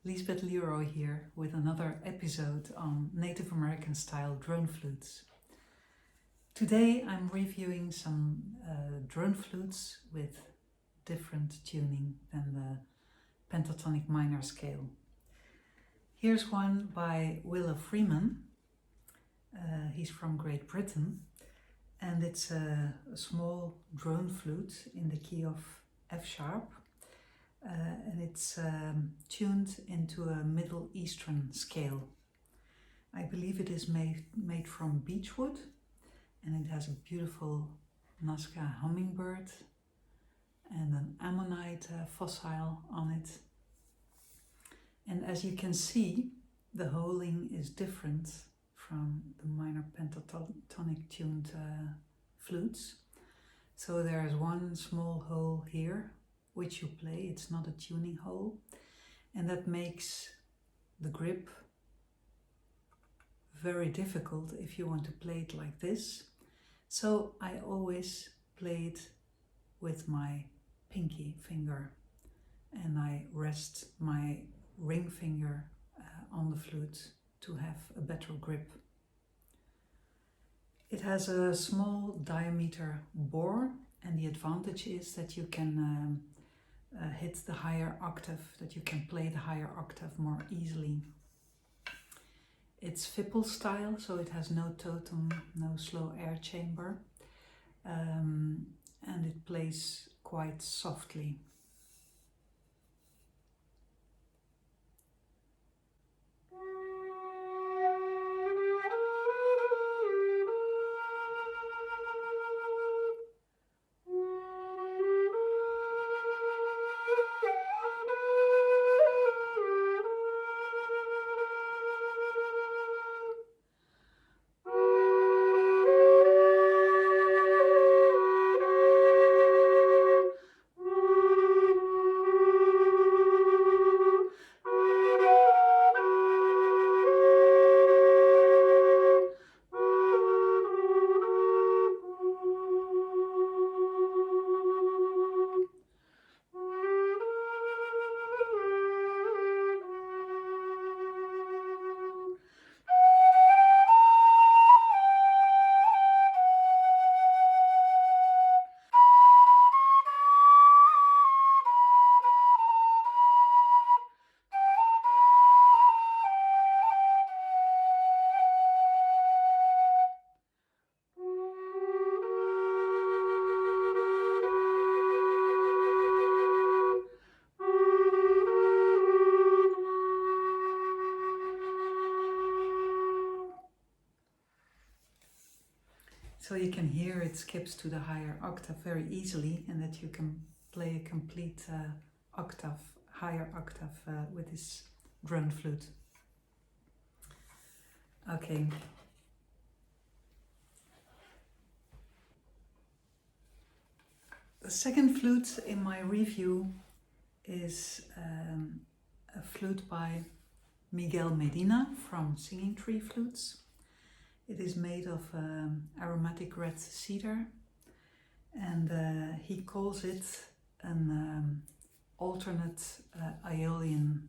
Lisbeth Leroy here with another episode on Native American style drone flutes. Today I'm reviewing some drone flutes with different tuning than the pentatonic minor scale. Here's one by Willow Freeman. He's from Great Britain, and it's a small drone flute in the key of F sharp. And it's tuned into a Middle Eastern scale. I believe it is made from beech wood, and it has a beautiful Nazca hummingbird and an ammonite fossil on it. And as you can see, the holing is different from the minor pentatonic tuned flutes. So there's one small hole here which you play, it's not a tuning hole, and that makes the grip very difficult if you want to play it like this. So I always play it with my pinky finger, and I rest my ring finger on the flute to have a better grip. It has a small diameter bore, and the advantage is that you can hit the higher octave, that you can play the higher octave more easily. It's Fipple style, so it has no totem, no slow air chamber, and it plays quite softly. So you can hear it skips to the higher octave very easily, and that you can play a complete higher octave with this drone flute. Okay. The second flute in my review is a flute by Miguel Medina from Singing Tree Flutes. It is made of aromatic red cedar, and he calls it an alternate Aeolian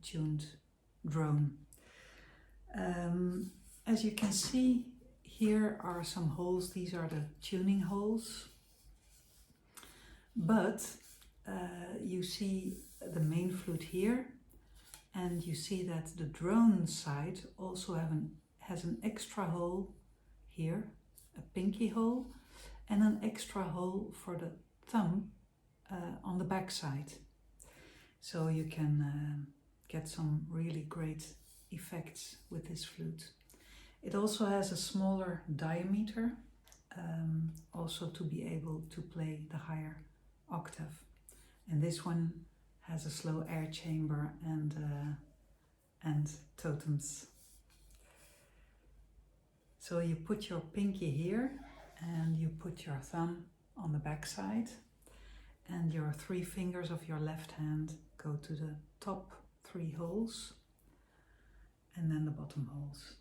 tuned drone. As you can see, here are some holes. These are the tuning holes, but you see the main flute here, and you see that the drone side also has an extra hole here, a pinky hole, and an extra hole for the thumb on the back side. So you can get some really great effects with this flute. It also has a smaller diameter, also to be able to play the higher octave. And this one has a slow air chamber and totems. So you put your pinky here, and you put your thumb on the back side, and your 3 fingers of your left hand go to the top 3 holes, and then the bottom holes.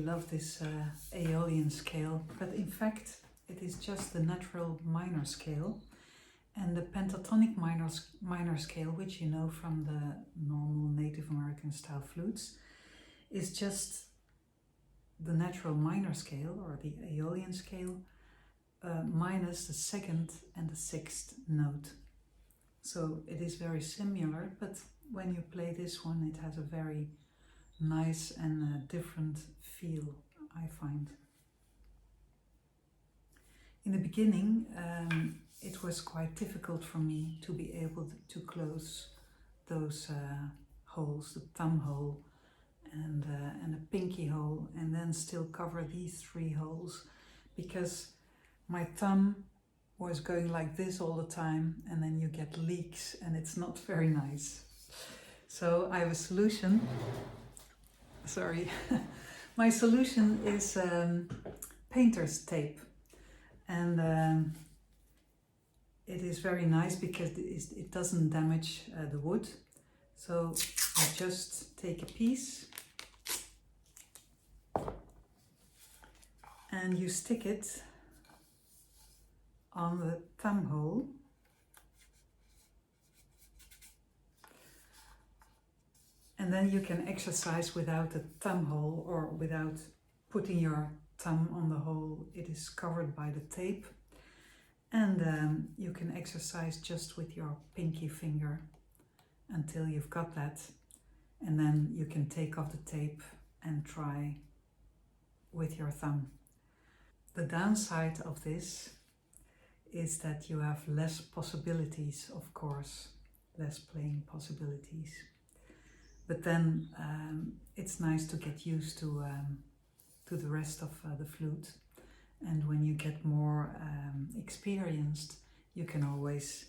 love this Aeolian scale, but in fact it is just the natural minor scale. And the pentatonic minor scale, which you know from the normal Native American style flutes, is just the natural minor scale, or the Aeolian scale, minus the second and the sixth note. So it is very similar, but when you play this one, it has a very nice and different feel, I find. In the beginning, it was quite difficult for me to be able to close those holes, the thumb hole and a pinky hole, and then still cover these 3 holes, because my thumb was going like this all the time, and then you get leaks and it's not very nice. So I have a solution. Sorry. My solution is painter's tape, and it is very nice because it doesn't damage the wood. So you just take a piece and you stick it on the thumb hole, and then you can exercise without the thumb hole or without putting your thumb on the hole. It is covered by the tape, and you can exercise just with your pinky finger until you've got that, and then you can take off the tape and try with your thumb. The downside of this is that you have less possibilities, of course, less playing possibilities. But then it's nice to get used to the rest of the flute. And when you get more experienced, you can always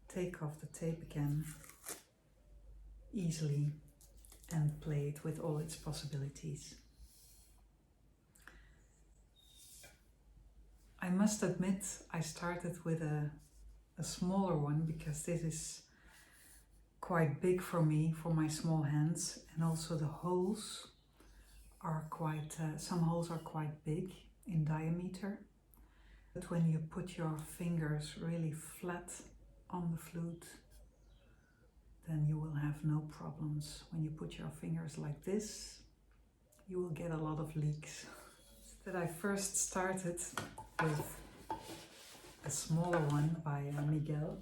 take off the tape again easily and play it with all its possibilities. I must admit, I started with a smaller one because this is quite big for me, for my small hands, and also the holes are quite, some holes are quite big in diameter. But when you put your fingers really flat on the flute, then you will have no problems. When you put your fingers like this, you will get a lot of leaks. That I first started with a smaller one by Miguel.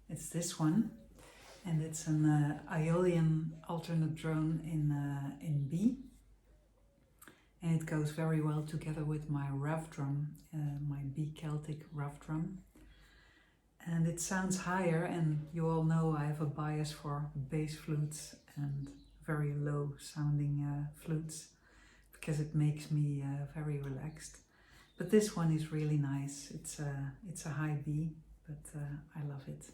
It's this one, and it's an Aeolian alternate drone in B, and it goes very well together with my rough drum, my B Celtic rough drum, and it sounds higher. And you all know I have a bias for bass flutes and very low sounding flutes, because it makes me very relaxed. But this one is really nice. It's a high B, but I love it.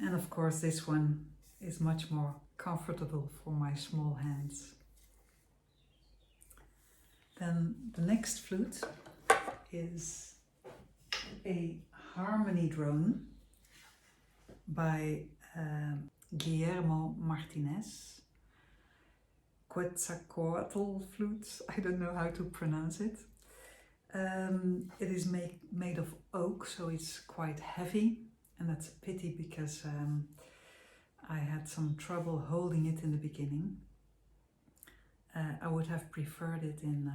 And of course this one is much more comfortable for my small hands. Then the next flute is a harmony drone by Guillermo Martinez. Quetzalcoatl flutes, I don't know how to pronounce it. It is made of oak, so it's quite heavy, and that's a pity because I had some trouble holding it in the beginning. I would have preferred it in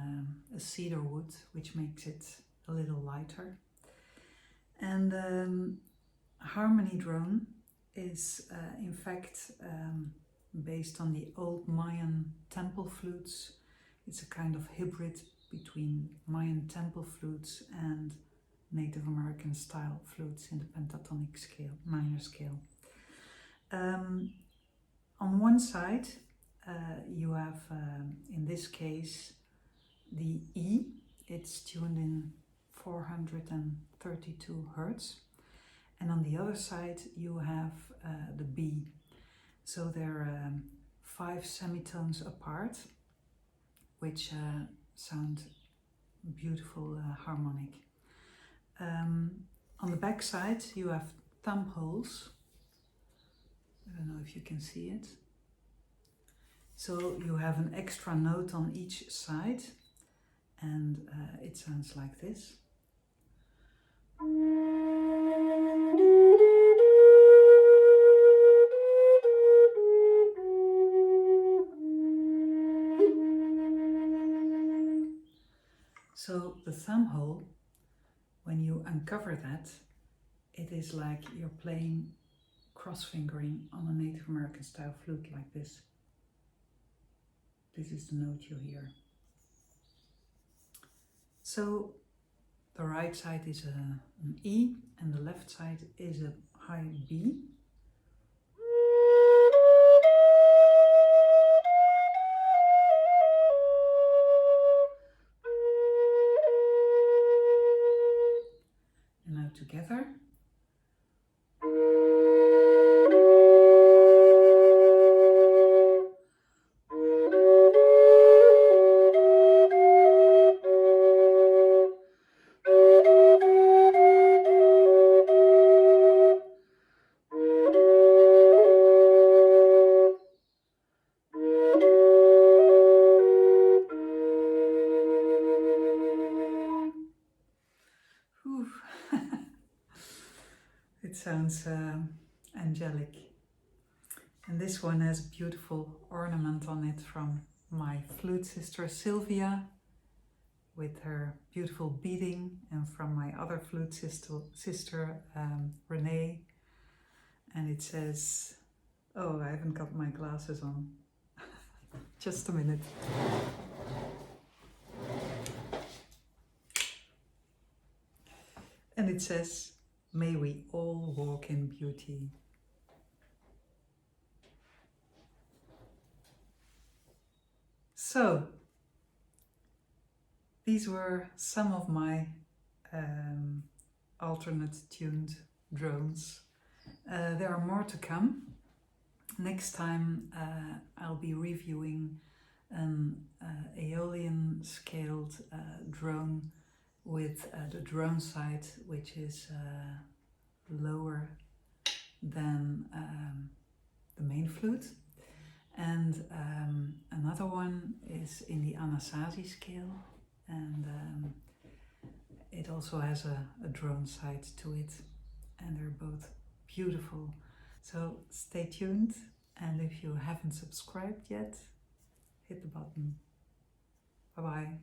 a cedar wood, which makes it a little lighter. And harmony drone is in fact based on the old Mayan temple flutes. It's a kind of hybrid between Mayan temple flutes and Native American style flutes in the pentatonic scale, minor scale. On one side you have, in this case, the E. It's tuned in 432 Hertz. And on the other side you have the B. So they're 5 semitones apart, which sound beautiful harmonic. On the back side you have thumb holes. I don't know if you can see it. So you have an extra note on each side, and it sounds like this. So the thumb hole, when you uncover that, it is like you're playing cross-fingering on a Native American style flute like this. This is the note you hear. So the right side is an E and the left side is a high B. And now together. It sounds angelic. And this one has a beautiful ornament on it from my flute sister Sylvia, with her beautiful beading, and from my other flute sister Renee. And it says, oh, I haven't got my glasses on. Just a minute. And it says, may we all walk in beauty. So, these were some of my alternate tuned drones. There are more to come. Next time I'll be reviewing an Aeolian scaled drone with the drone side, which is lower than the main flute. And another one is in the Anasazi scale, and it also has a drone side to it, and they're both beautiful. So stay tuned, and if you haven't subscribed yet, hit the button. Bye bye.